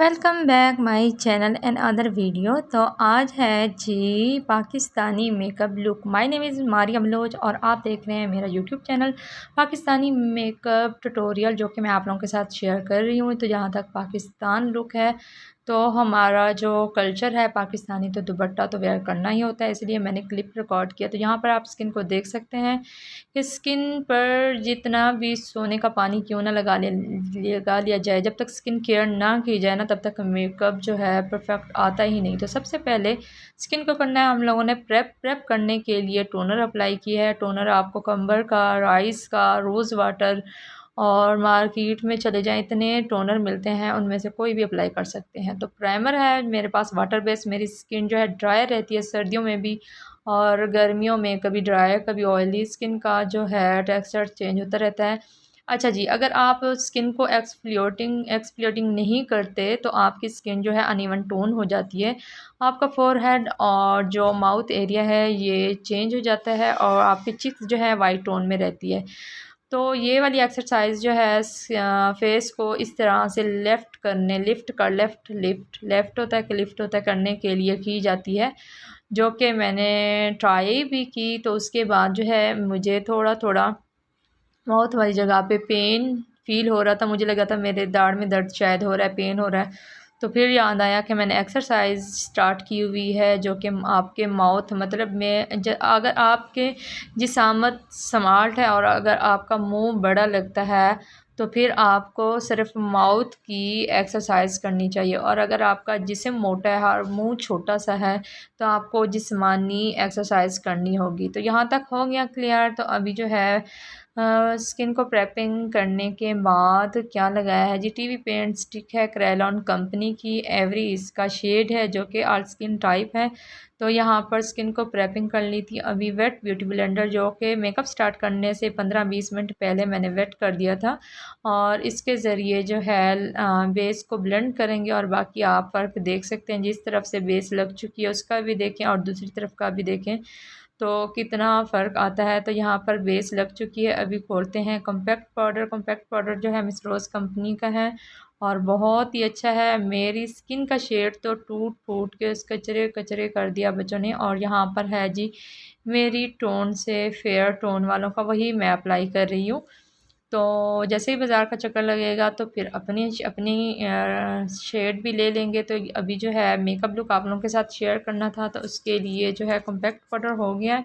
Welcome back my channel and other video. तो आज है जी Pakistani makeup look. My name is Mariam लोज और आप देख रहे हैं मेरा YouTube channel Pakistani makeup tutorial, जो कि मैं आप लोगों के साथ शेयर कर रही हूँ। तो जहाँ तक पाकिस्तान लुक है, तो हमारा जो कल्चर है पाकिस्तानी, तो दुपट्टा तो वेयर करना ही होता है, इसलिए मैंने क्लिप रिकॉर्ड किया। तो यहाँ पर आप स्किन को देख सकते हैं कि स्किन पर जितना भी सोने का पानी क्यों ना लगा लिया जाए, जब तक स्किन केयर ना की जाए ना, तब तक मेकअप जो है परफेक्ट आता ही नहीं। तो सबसे पहले स्किन को करना है हम लोगों ने प्रेप करने के लिए टोनर अप्लाई किया है। टोनर आपको कंबर का, राइस का, रोज़ वाटर और मार्केट में चले जाएं, इतने टोनर मिलते हैं, उनमें से कोई भी अप्लाई कर सकते हैं। तो प्राइमर है मेरे पास वाटर बेस्ड। मेरी स्किन जो है ड्राई रहती है सर्दियों में भी और गर्मियों में, कभी ड्राई कभी ऑयली स्किन का जो है टेक्सचर चेंज होता रहता है। अच्छा जी, अगर आप स्किन को एक्सफोलिएटिंग नहीं करते तो आपकी स्किन जो है अनइवन टोन हो जाती है। आपका फोरहेड और जो माउथ एरिया है ये चेंज हो जाता है और आपकी चिक्स जो है वाइट टोन में रहती है। तो ये वाली एक्सरसाइज जो है फेस को इस तरह से लेफ़्ट होता है कि लिफ्ट होता है करने के लिए की जाती है, जो कि मैंने ट्राई भी की। तो उसके बाद जो है मुझे थोड़ा थोड़ा माउथ वाली जगह पे पेन फील हो रहा था, मुझे लगा था मेरे दाढ़ में दर्द शायद हो रहा है, पेन हो रहा है। तो फिर याद आया कि मैंने एक्सरसाइज स्टार्ट की हुई है, जो कि आपके माउथ मतलब में अगर आपके जिसामत स्मार्ट है और अगर आपका मुंह बड़ा लगता है तो फिर आपको सिर्फ माउथ की एक्सरसाइज करनी चाहिए, और अगर आपका जिस्म मोटा है और मुंह छोटा सा है तो आपको जिस्मानी एक्सरसाइज करनी होगी। तो यहाँ तक हो गया क्लियर। तो अभी जो है स्किन को प्रेपिंग करने के बाद क्या लगाया है जी, टीवी पेंट स्टिक है क्रेलॉन कंपनी की, एवरी इसका शेड है, जो कि आल स्किन टाइप है। तो यहाँ पर स्किन को प्रेपिंग कर ली थी। अभी वेट ब्यूटी ब्लेंडर, जो कि मेकअप स्टार्ट करने से 15-20 मिनट पहले मैंने वेट कर दिया था, और इसके ज़रिए जो है बेस को ब्लेंड करेंगे। और बाकी आप फ़र्क देख सकते हैं, जिस तरफ से बेस लग चुकी है उसका भी देखें और दूसरी तरफ का भी देखें तो कितना फ़र्क आता है। तो यहाँ पर बेस लग चुकी है। अभी खोलते हैं कॉम्पैक्ट पाउडर जो है मिस रोज़ कंपनी का है और बहुत ही अच्छा है। मेरी स्किन का शेड तो टूट फूट के उस कचरे कचरे कर दिया बच्चों ने। और यहाँ पर है जी मेरी टोन से फेयर टोन वालों का, वही मैं अप्लाई कर रही हूँ। तो जैसे ही बाज़ार का चक्कर लगेगा तो फिर अपनी अपनी शेड भी ले लेंगे। तो अभी जो है मेकअप लुक आप लोगों के साथ शेयर करना था, तो उसके लिए जो है कॉम्पैक्ट पाउडर हो गया है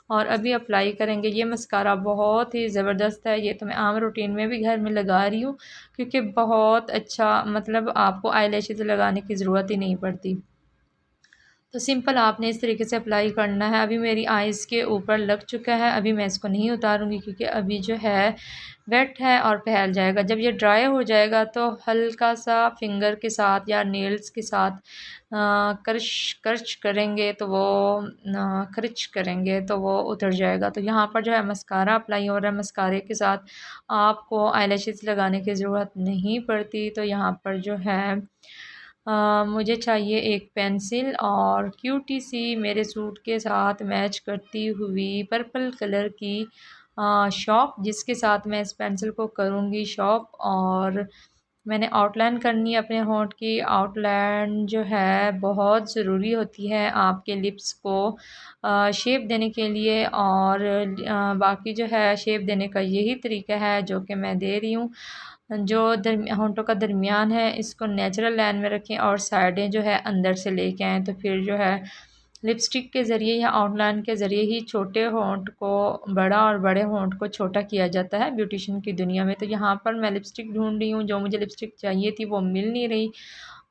और अभी अप्लाई करेंगे। ये मस्कारा बहुत ही ज़बरदस्त है, ये तो मैं आम रूटीन में भी घर में लगा रही हूँ, क्योंकि बहुत अच्छा, मतलब आपको आई लैशेज़ लगाने की ज़रूरत ही नहीं पड़ती। तो सिंपल आपने इस तरीके से अप्लाई करना है। अभी मेरी आइज़ के ऊपर लग चुका है, अभी मैं इसको नहीं उतारूँगी क्योंकि अभी जो है वेट है और फैल जाएगा। जब ये ड्राई हो जाएगा तो हल्का सा फिंगर के साथ या नेल्स के साथ क्रश क्रच करेंगे तो वो क्रच करेंगे तो वो उतर जाएगा। तो यहाँ पर जो है मस्कारा अप्लाई हो रहा है, मस्कारे के साथ आपको आईलैशेस लगाने की ज़रूरत नहीं पड़ती। तो यहाँ पर जो है मुझे चाहिए एक पेंसिल और क्यूटी सी मेरे सूट के साथ मैच करती हुई पर्पल कलर की शॉप, जिसके साथ मैं इस पेंसिल को करूँगी शॉप। और मैंने आउटलाइन करनी है अपने होंठ की। आउटलाइन जो है बहुत ज़रूरी होती है आपके लिप्स को शेप देने के लिए, और बाकी जो है शेप देने का यही तरीका है जो कि मैं दे रही हूँ। जो होंठों का दरमियान है इसको नेचुरल लाइन में रखें और साइडें जो है अंदर से लेके आएँ। तो फिर जो है लिपस्टिक के ज़रिए या आउटलाइन के ज़रिए ही छोटे होंठ को बड़ा और बड़े होंठ को छोटा किया जाता है ब्यूटिशियन की दुनिया में। तो यहाँ पर मैं लिपस्टिक ढूंढ रही हूँ, जो मुझे लिपस्टिक चाहिए थी वो मिल नहीं रही,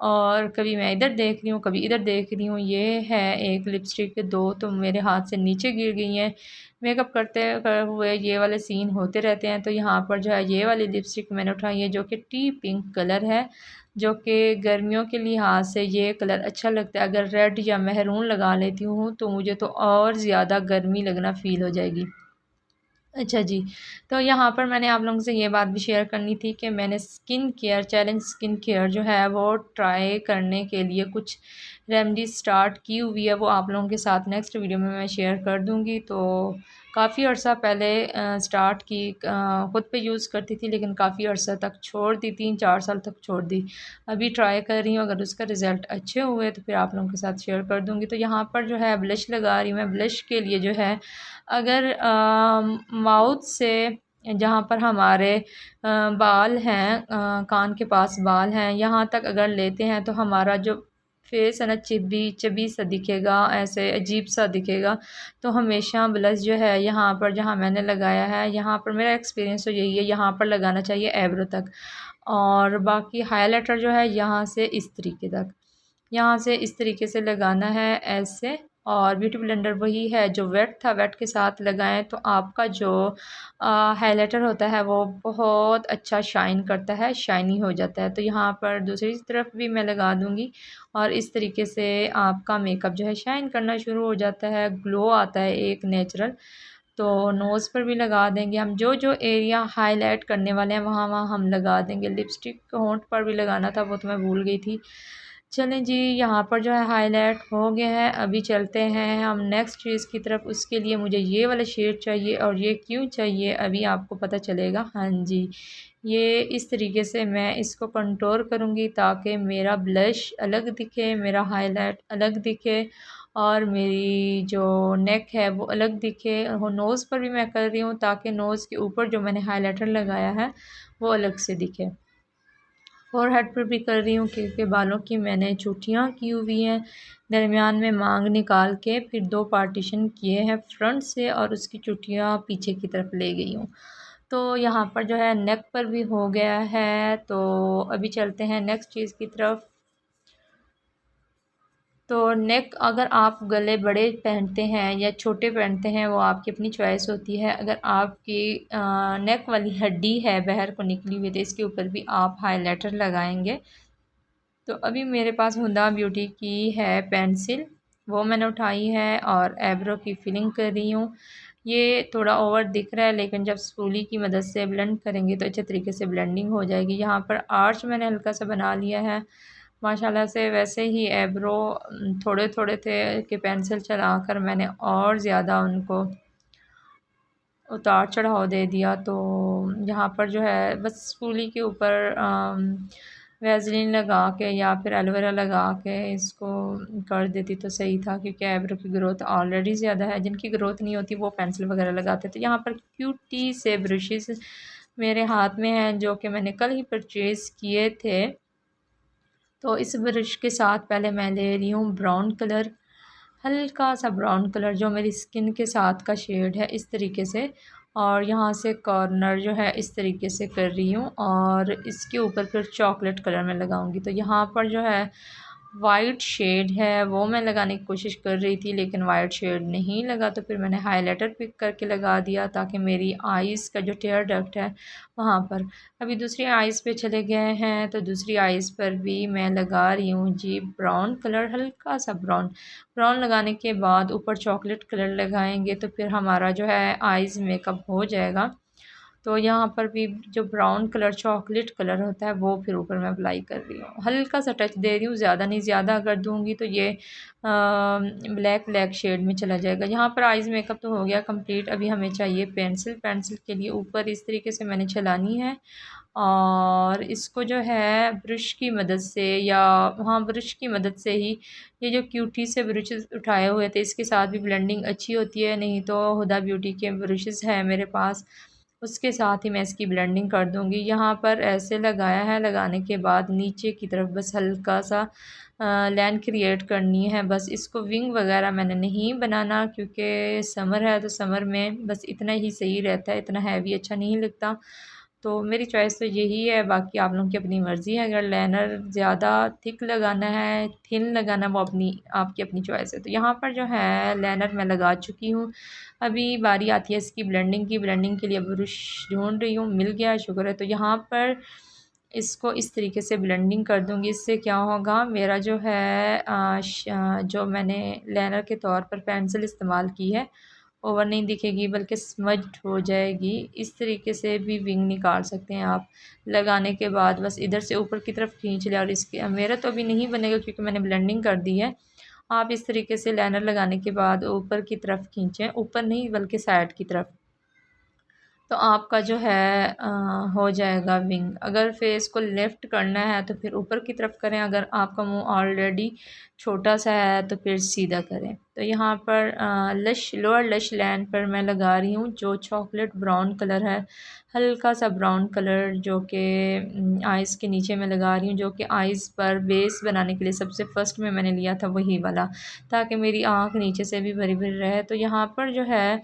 और कभी मैं इधर देख रही हूँ कभी इधर देख रही हूँ। ये है एक लिपस्टिक, दो तो मेरे हाथ से नीचे गिर गई हैं। मेकअप करते हुए ये वाले सीन होते रहते हैं। तो यहाँ पर जो है ये वाली लिपस्टिक मैंने उठाई है, जो कि टी पिंक कलर है, जो कि गर्मियों के लिहाज से ये कलर अच्छा लगता है। अगर रेड या मेहरून लगा लेती हूँ तो मुझे तो और ज़्यादा गर्मी लगना फ़ील हो जाएगी। अच्छा जी, तो यहाँ पर मैंने आप लोगों से ये बात भी शेयर करनी थी कि मैंने स्किन केयर जो है वो ट्राई करने के लिए कुछ रेमेडी स्टार्ट की हुई है वो आप लोगों के साथ नेक्स्ट वीडियो में मैं शेयर कर दूँगी। तो काफ़ी अर्सा पहले स्टार्ट की, ख़ुद पे यूज़ करती थी लेकिन काफ़ी अर्सा तक छोड़ दी, 3-4 साल तक छोड़ दी। अभी ट्राई कर रही हूँ, अगर उसका रिज़ल्ट अच्छे हुए तो फिर आप लोगों के साथ शेयर कर दूँगी। तो यहाँ पर जो है ब्लश लगा रही हूँ मैं। ब्लश के लिए जो है अगर माउथ से जहाँ पर हमारे बाल हैं, कान के पास बाल हैं, यहाँ तक अगर लेते हैं तो हमारा जो फेस है ना चिबी चिबी सा दिखेगा, ऐसे अजीब सा दिखेगा। तो हमेशा ब्लश जो है यहाँ पर जहाँ मैंने लगाया है, यहाँ पर मेरा एक्सपीरियंस तो यही है, यहाँ पर लगाना चाहिए एब्रो तक। और बाकी हाइलाइटर जो है यहाँ से इस तरीके तक, यहाँ से इस तरीके से लगाना है ऐसे। और ब्यूटी ब्लेंडर वही है जो वेट था, वेट के साथ लगाएं तो आपका जो हाइलाइटर होता है वो बहुत अच्छा शाइन करता है, शाइनी हो जाता है। तो यहाँ पर दूसरी तरफ भी मैं लगा दूँगी और इस तरीके से आपका मेकअप जो है शाइन करना शुरू हो जाता है, ग्लो आता है एक नेचुरल। तो नोज़ पर भी लगा देंगे हम, जो जो एरिया हाईलाइट करने वाले हैं वहाँ वहाँ हम लगा देंगे। लिपस्टिक होंठ पर भी लगाना था, वो तो मैं भूल गई थी। चलें जी, यहाँ पर जो है हाईलाइट हो गया है। अभी चलते हैं हम नेक्स्ट चीज़ की तरफ। उसके लिए मुझे ये वाला शेड चाहिए, और ये क्यों चाहिए अभी आपको पता चलेगा। हाँ जी, ये इस तरीके से मैं इसको कंटूर करूँगी ताकि मेरा ब्लश अलग दिखे, मेरा हाईलाइट अलग दिखे और मेरी जो नेक है वो अलग दिखे। और नोज़ पर भी मैं कर रही हूँ ताकि नोज़ के ऊपर जो मैंने हाइलाइटर लगाया है वो अलग से दिखे। फ़ोरहेड पर भी कर रही हूँ क्योंकि बालों की मैंने चुटियाँ की हुई हैं, दरमियान में मांग निकाल के फिर 2 पार्टीशन किए हैं फ्रंट से, और उसकी चुटियाँ पीछे की तरफ ले गई हूँ। तो यहाँ पर जो है नेक पर भी हो गया है। तो अभी चलते हैं नेक्स्ट चीज़ की तरफ। तो नेक अगर आप गले बड़े पहनते हैं या छोटे पहनते हैं वो आपकी अपनी चॉइस होती है। अगर आपकी नेक वाली हड्डी है बाहर को निकली हुई तो इसके ऊपर भी आप हाइलाइटर लगाएंगे। तो अभी मेरे पास हुदा ब्यूटी की है पेंसिल, वो मैंने उठाई है और एब्रो की फिलिंग कर रही हूँ। ये थोड़ा ओवर दिख रहा है लेकिन जब स्पूली की मदद से ब्लेंड करेंगे तो अच्छे तरीके से ब्लेंडिंग हो जाएगी। यहाँ पर आर्च मैंने हल्का सा बना लिया है माशाल्लाह से। वैसे ही एब्रो थोड़े थोड़े थे कि पेंसिल चलाकर मैंने और ज़्यादा उनको उतार चढ़ाव दे दिया। तो यहाँ पर जो है बस स्पूली के ऊपर वैसलीन लगा के या फिर एलोवेरा लगा के इसको कर देती तो सही था, क्योंकि आईब्रो की ग्रोथ ऑलरेडी ज़्यादा है। जिनकी ग्रोथ नहीं होती वो पेंसिल वगैरह लगाते। तो यहाँ पर क्यूटी से ब्रशेस मेरे हाथ में हैं जो कि मैंने कल ही परचेज़ किए थे। तो इस ब्रश के साथ पहले मैं ले रही हूँ ब्राउन कलर, हल्का सा ब्राउन कलर जो मेरी स्किन के साथ का शेड है इस तरीके से, और यहाँ से कॉर्नर जो है इस तरीके से कर रही हूँ और इसके ऊपर फिर चॉकलेट कलर में लगाऊंगी। तो यहाँ पर जो है वाइट शेड है वो मैं लगाने की कोशिश कर रही थी लेकिन वाइट शेड नहीं लगा, तो फिर मैंने हाइलाइटर पिक करके लगा दिया ताकि मेरी आइज़ का जो टेयर डक्ट है वहाँ पर। अभी दूसरी आइज़ पे चले गए हैं तो दूसरी आइज़ पर भी मैं लगा रही हूँ जी ब्राउन कलर, हल्का सा ब्राउन। ब्राउन लगाने के बाद ऊपर चॉकलेट कलर लगाएंगे तो फिर हमारा जो है आइज़ मेकअप हो जाएगा। तो यहाँ पर भी जो ब्राउन कलर चॉकलेट कलर होता है वो फिर ऊपर मैं अप्लाई कर रही हूँ, हल्का सा टच दे रही हूँ, ज़्यादा नहीं। ज़्यादा अगर दूँगी तो ये ब्लैक ब्लैक शेड में चला जाएगा। यहाँ पर आइज़ मेकअप तो हो गया कंप्लीट। अभी हमें चाहिए पेंसिल। पेंसिल के लिए ऊपर इस तरीके से मैंने चलानी है और इसको जो है ब्रश की मदद से, या हाँ ब्रश की मदद से ही, ये जो क्यूटी से ब्रशेस उठाए हुए थे इसके साथ भी ब्लेंडिंग अच्छी होती है। नहीं तो हुदा ब्यूटी के ब्रशेस है मेरे पास, उसके साथ ही मैं इसकी ब्लेंडिंग कर दूंगी। यहाँ पर ऐसे लगाया है, लगाने के बाद नीचे की तरफ बस हल्का सा लाइन क्रिएट करनी है। बस इसको विंग वगैरह मैंने नहीं बनाना क्योंकि समर है तो समर में बस इतना ही सही रहता है, इतना हैवी अच्छा नहीं लगता। तो मेरी चॉइस तो यही है, बाकी आप लोगों की अपनी मर्ज़ी है। अगर लाइनर ज़्यादा थिक लगाना है, थिन लगाना, वो अपनी आपकी अपनी चॉइस है। तो यहाँ पर जो है लाइनर मैं लगा चुकी हूँ। अभी बारी आती है इसकी ब्लेंडिंग की। ब्लेंडिंग के लिए ब्रश ढूंढ रही हूँ, मिल गया, शुक्र है। तो यहाँ पर इसको इस तरीके से ब्लेंडिंग कर दूँगी। इससे क्या होगा, मेरा जो है जो मैंने लाइनर के तौर पर पेंसिल इस्तेमाल की है ओवर नहीं दिखेगी बल्कि स्मज्ड हो जाएगी। इस तरीके से भी विंग निकाल सकते हैं आप। लगाने के बाद बस इधर से ऊपर की तरफ खींच लिया, और इसके मेरा तो अभी नहीं बनेगा क्योंकि मैंने ब्लेंडिंग कर दी है। आप इस तरीके से लाइनर लगाने के बाद ऊपर की तरफ खींचें, ऊपर नहीं बल्कि साइड की तरफ, तो आपका जो है हो जाएगा विंग। अगर फेस को लिफ्ट करना है तो फिर ऊपर की तरफ करें, अगर आपका मुंह ऑलरेडी छोटा सा है तो फिर सीधा करें। तो यहाँ पर लश लोअर लश लाइन पर मैं लगा रही हूँ जो चॉकलेट ब्राउन कलर है, हल्का सा ब्राउन कलर, जो कि आइज़ के नीचे मैं लगा रही हूँ, जो कि आइज़ पर बेस बनाने के लिए सबसे फर्स्ट में मैंने लिया था वही वाला, ताकि मेरी आँख नीचे से भी भरी भरी रहे। तो यहाँ पर जो है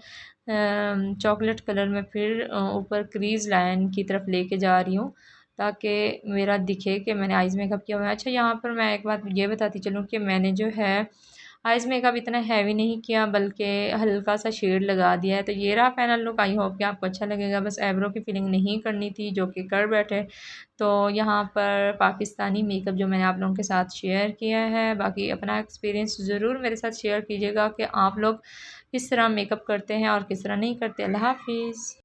चॉकलेट कलर में फिर ऊपर क्रीज़ लाइन की तरफ लेके जा रही हूँ, ताकि मेरा दिखे कि मैंने आइज़ मेकअप किया हुआ है। अच्छा, यहाँ पर मैं एक बात ये बताती चलूँ कि मैंने जो है आइज़ मेकअप इतना हैवी नहीं किया, बल्कि हल्का सा शेड लगा दिया है। तो ये रहा फाइनल लुक। आई होप कि आपको अच्छा लगेगा। बस आईब्रो की फिलिंग नहीं करनी थी, जो कि कर बैठे। तो यहाँ पर पाकिस्तानी मेकअप जो मैंने आप लोगों के साथ शेयर किया है। बाकी अपना एक्सपीरियंस ज़रूर मेरे साथ शेयर कीजिएगा कि आप लोग किस तरह मेकअप करते हैं और किस तरह नहीं करते। अल्लाह हाफिज़।